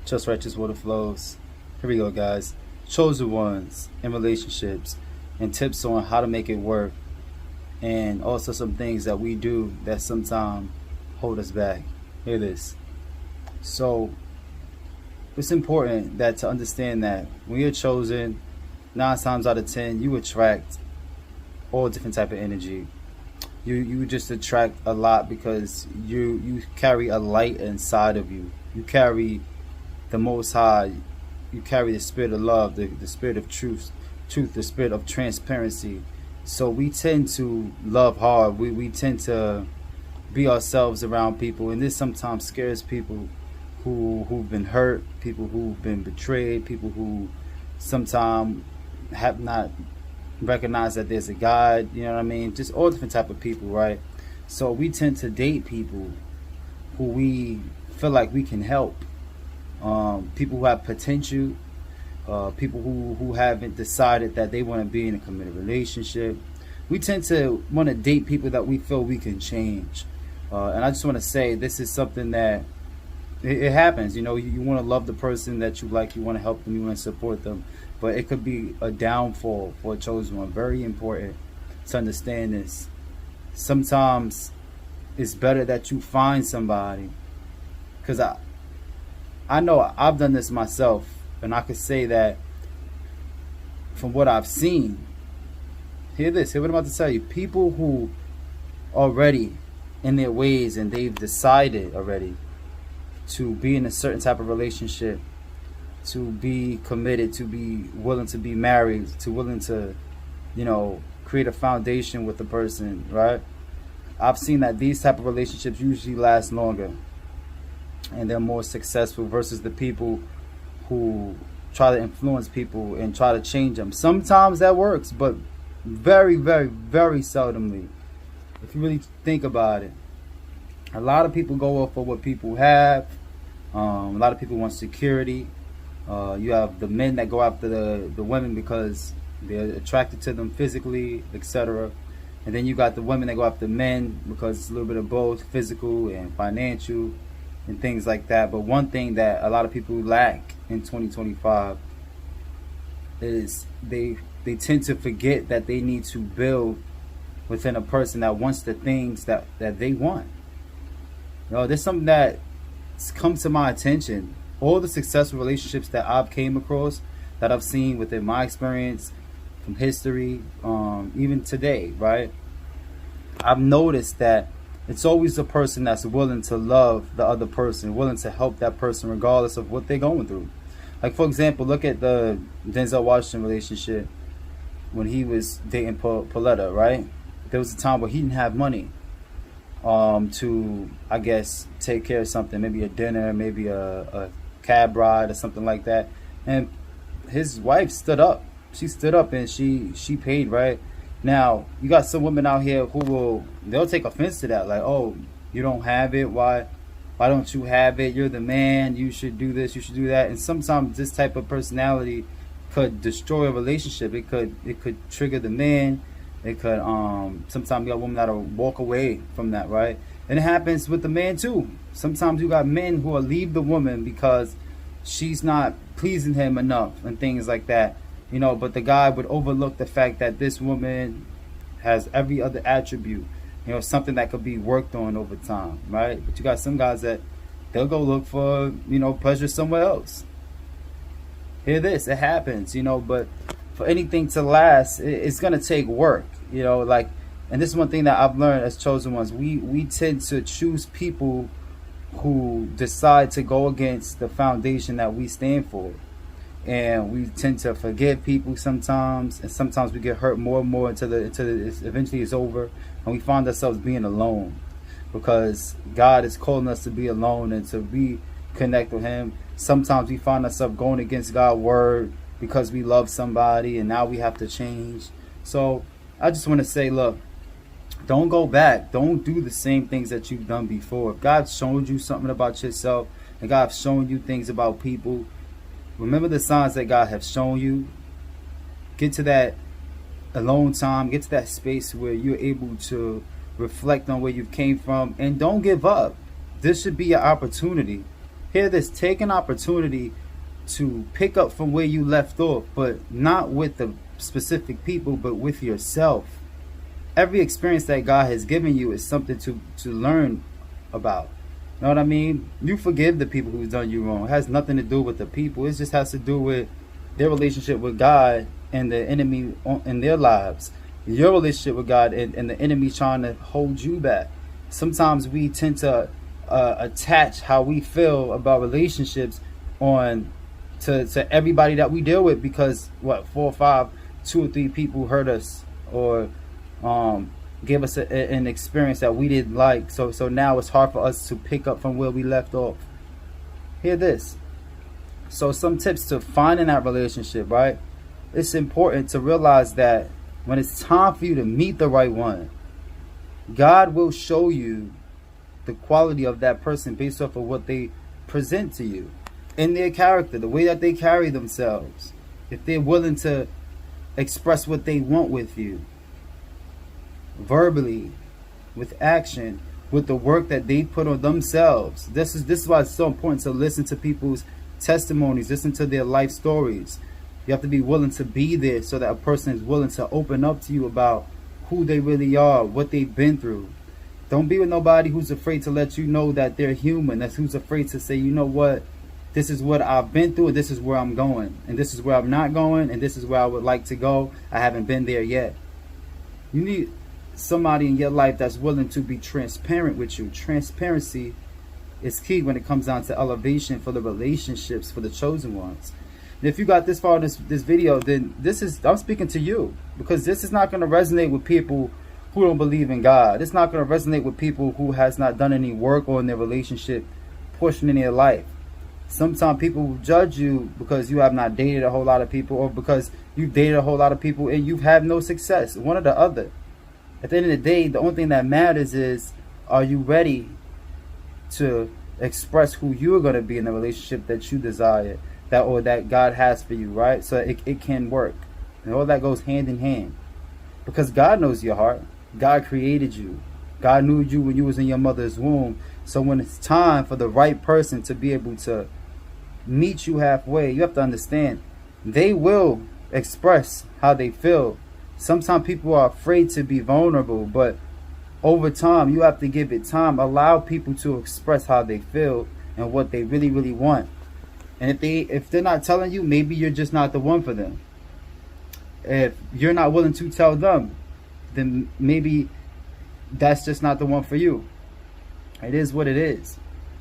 Just Righteous Water Flows. Here we go, guys. Chosen ones in relationships and tips on how to make it work, and also some things that we do that sometimes hold us back. Hear this. So it's important that to understand that when you're chosen, 9 times out of 10, you attract all different type of energy. You just attract a lot because you carry a light inside of you. You carry the Most High. You carry the spirit of love, the spirit of truth, the spirit of transparency. So we tend to love hard. We tend to be ourselves around people, and this sometimes scares people who've been hurt, people who've been betrayed, people who sometimes have not recognized that there's a God. You know what I mean? Just all different type of people, right? So we tend to date people who we feel like we can help. People who have potential, people who haven't decided that they want to be in a committed relationship. We tend to want to date people that we feel we can change. And I just want to say this is something that it happens. You know, you want to love the person that you like, you want to help them, you want to support them, but it could be a downfall for a chosen one. Very important to understand this. Sometimes it's better that you find somebody, because I know I've done this myself, and I could say that from what I've seen. Hear this, hear what I'm about to tell you. People who already in their ways and they've decided already to be in a certain type of relationship, to be committed, to be willing to be married, to willing to, you know, create a foundation with the person, right? I've seen that these type of relationships usually last longer and they're more successful versus the people who try to influence people and try to change them. Sometimes that works, but very, very, very seldomly. If you really think about it, a lot of people go off for what people have. A lot of people want security. You have the men that go after the women because they're attracted to them physically, etc. And then you got the women that go after men because it's a little bit of both, physical and financial and things like that. But one thing that a lot of people lack in 2025 is they tend to forget that they need to build within a person that wants the things that they want. You know, there's something that's come to my attention. All the successful relationships that I've came across, that I've seen within my experience from history, even today, right? I've noticed that it's always the person that's willing to love the other person, willing to help that person regardless of what they're going through. Like, for example, look at the Denzel Washington relationship when he was dating Pauletta, right? There was a time where he didn't have money to, I guess, take care of something, maybe a dinner, maybe a cab ride or something like that. And his wife stood up. She stood up and she paid, right? Now, you got some women out here who they'll take offense to that. Like, oh, you don't have it. Why don't you have it? You're the man. You should do this. You should do that. And sometimes this type of personality could destroy a relationship. It could trigger the man. It could sometimes you got women that'll walk away from that, right? And it happens with the man too. Sometimes you got men who will leave the woman because she's not pleasing him enough and things like that. You know, but the guy would overlook the fact that this woman has every other attribute, you know, something that could be worked on over time, right? But you got some guys that they'll go look for, you know, pleasure somewhere else. Hear this, it happens, you know, but for anything to last, it's going to take work, you know, like, and this is one thing that I've learned as chosen ones. We tend to choose people who decide to go against the foundation that we stand for. And we tend to forgive people sometimes, and sometimes we get hurt more and more until eventually it's over, and we find ourselves being alone because God is calling us to be alone and to reconnect with Him. Sometimes we find ourselves going against God's word because we love somebody, and now we have to change. So I just want to say, look, don't go back. Don't do the same things that you've done before. If God's shown you something about yourself, and God's shown you things about people, remember the signs that God has shown you. Get to that alone time. Get to that space where you're able to reflect on where you came from. And don't give up. This should be your opportunity. Hear this, take an opportunity to pick up from where you left off, but not with the specific people, but with yourself. Every experience that God has given you is something to learn about. You know what I mean? You forgive the people who've done you wrong. It has nothing to do with the people. It just has to do with their relationship with God and the enemy in their lives. Your relationship with God and the enemy trying to hold you back. Sometimes we tend to attach how we feel about relationships on to everybody that we deal with, because 4 or 5, 2 or 3 people hurt us or gave us an experience that we didn't like. So now it's hard for us to pick up from where we left off. Hear this. So some tips to finding that relationship, right? It's important to realize that when it's time for you to meet the right one, God will show you the quality of that person based off of what they present to you in their character, the way that they carry themselves, if they're willing to express what they want with you verbally, with action, with the work that they put on themselves. This is why it's so important to listen to people's testimonies, listen to their life stories. You have to be willing to be there so that a person is willing to open up to you about who they really are, what they've been through. Don't be with nobody who's afraid to let you know that they're human. That's who's afraid to say, you know what, this is what I've been through, and this is where I'm going, and this is where I'm not going, and this is where I would like to go. I haven't been there yet. You need somebody in your life that's willing to be transparent with you. Transparency is key when it comes down to elevation for the relationships, for the chosen ones. And if you got this far in this video, then I'm speaking to you, because this is not going to resonate with people who don't believe in God. It's not going to resonate with people who has not done any work on their relationship portion in their life. Sometimes people will judge you because you have not dated a whole lot of people, or because you've dated a whole lot of people and you've had no success, one or the other. At the end of the day, the only thing that matters is, are you ready to express who you're going to be in the relationship that you desire, that God has for you, right? So it can work. And all that goes hand in hand. Because God knows your heart. God created you. God knew you when you was in your mother's womb. So when it's time for the right person to be able to meet you halfway, you have to understand, they will express how they feel. Sometimes people are afraid to be vulnerable, but over time, you have to give it time. Allow people to express how they feel and what they really, really want. And if they're not telling you, maybe you're just not the one for them. If you're not willing to tell them, then maybe that's just not the one for you. It is what it is.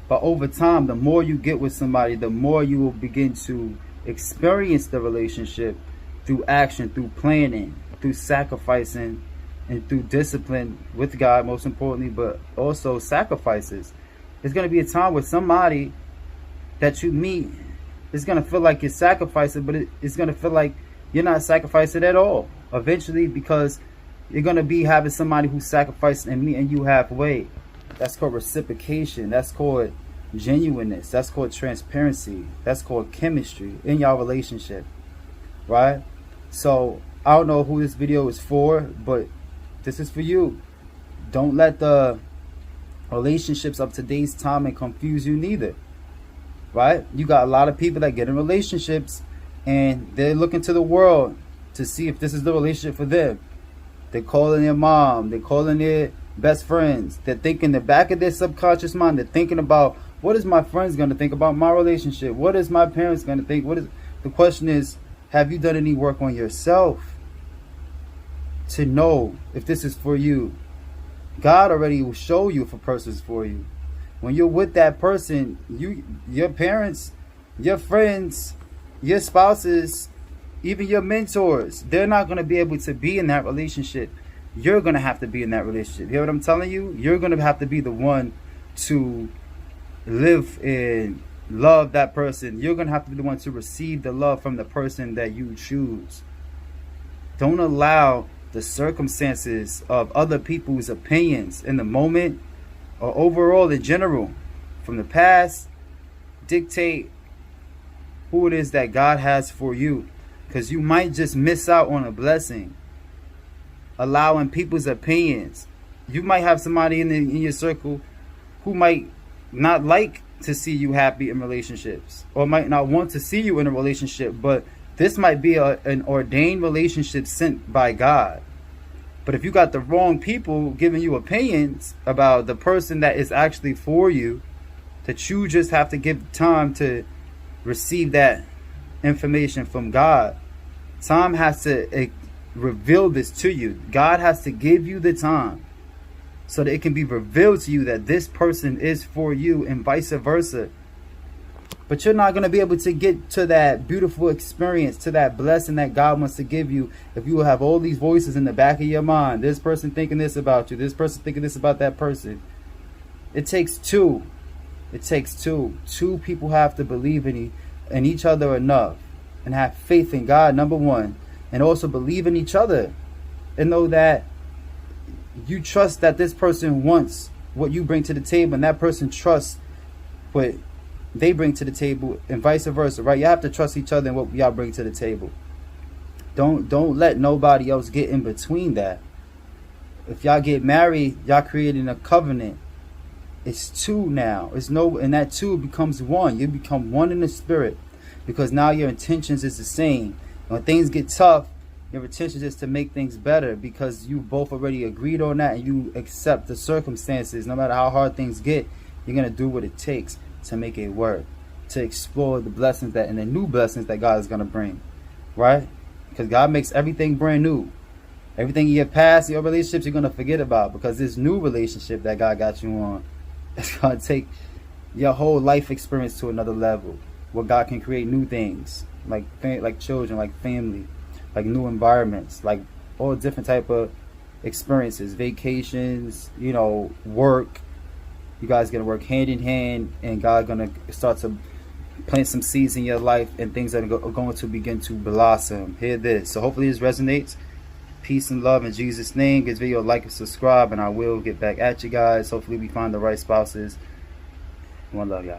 But over time, the more you get with somebody, the more you will begin to experience the relationship through action, through planning, through sacrificing, and through discipline with God, most importantly, but also sacrifices. There's going to be a time where somebody that you meet is going to feel like you're sacrificing, but it's going to feel like you're not sacrificing at all eventually, because you're going to be having somebody who's sacrificing and meeting you halfway. That's called reciprocation. That's called genuineness. That's called transparency. That's called chemistry in your relationship, right? So I don't know who this video is for, but this is for you. Don't let the relationships of today's time and confuse you neither, right? You got a lot of people that get in relationships and they're looking to the world to see if this is the relationship for them. They're calling their mom, they're calling their best friends. They're thinking in the back of their subconscious mind, they're thinking about, what is my friends going to think about my relationship? What is my parents going to think? The question is, have you done any work on yourself to know if this is for you? God already will show you if a person's for you. When you're with that person, your parents, your friends, your spouses, even your mentors, they're not going to be able to be in that relationship. You're going to have to be in that relationship. You hear what I'm telling you? You're going to have to be the one to live and love that person. You're going to have to be the one to receive the love from the person that you choose. Don't allow the circumstances of other people's opinions in the moment or overall in general from the past dictate who it is that God has for you, because you might just miss out on a blessing allowing people's opinions. You might have somebody in your circle who might not like to see you happy in relationships, or might not want to see you in a relationship, but this might be an ordained relationship sent by God. But if you got the wrong people giving you opinions about the person that is actually for you, that you just have to give time to receive that information from God. Time has to reveal this to you. God has to give you the time so that it can be revealed to you that this person is for you, and vice versa. But you're not going to be able to get to that beautiful experience, to that blessing that God wants to give you, if you will have all these voices in the back of your mind. This person thinking this about you, this person thinking this about that person. It takes two. It takes two. Two people have to believe in each other enough, and have faith in God, number one, and also believe in each other, and know that you trust that this person wants what you bring to the table, and that person trusts what they bring to the table, and vice versa, right? You have to trust each other and what y'all bring to the table. Don't let nobody else get in between that. If y'all get married, y'all creating a covenant. It's two now. And that two becomes one. You become one in the spirit, because now your intentions is the same. When things get tough, your intentions is to make things better, because you both already agreed on that, and you accept the circumstances. No matter how hard things get, you're gonna do what it takes to make it work, to explore the blessings that and the new blessings that God is gonna bring, right? Because God makes everything brand new. Everything in your past, your relationships, you're gonna forget about, because this new relationship that God got you on, it's gonna take your whole life experience to another level, where God can create new things, like children, like family, like new environments, like all different type of experiences, vacations, work. You guys gonna work hand in hand, and God gonna start to plant some seeds in your life, and things are going to begin to blossom. Hear this. So hopefully this resonates. Peace and love in Jesus' name. Give this video a like and subscribe, and I will get back at you guys. Hopefully we find the right spouses. One love, y'all.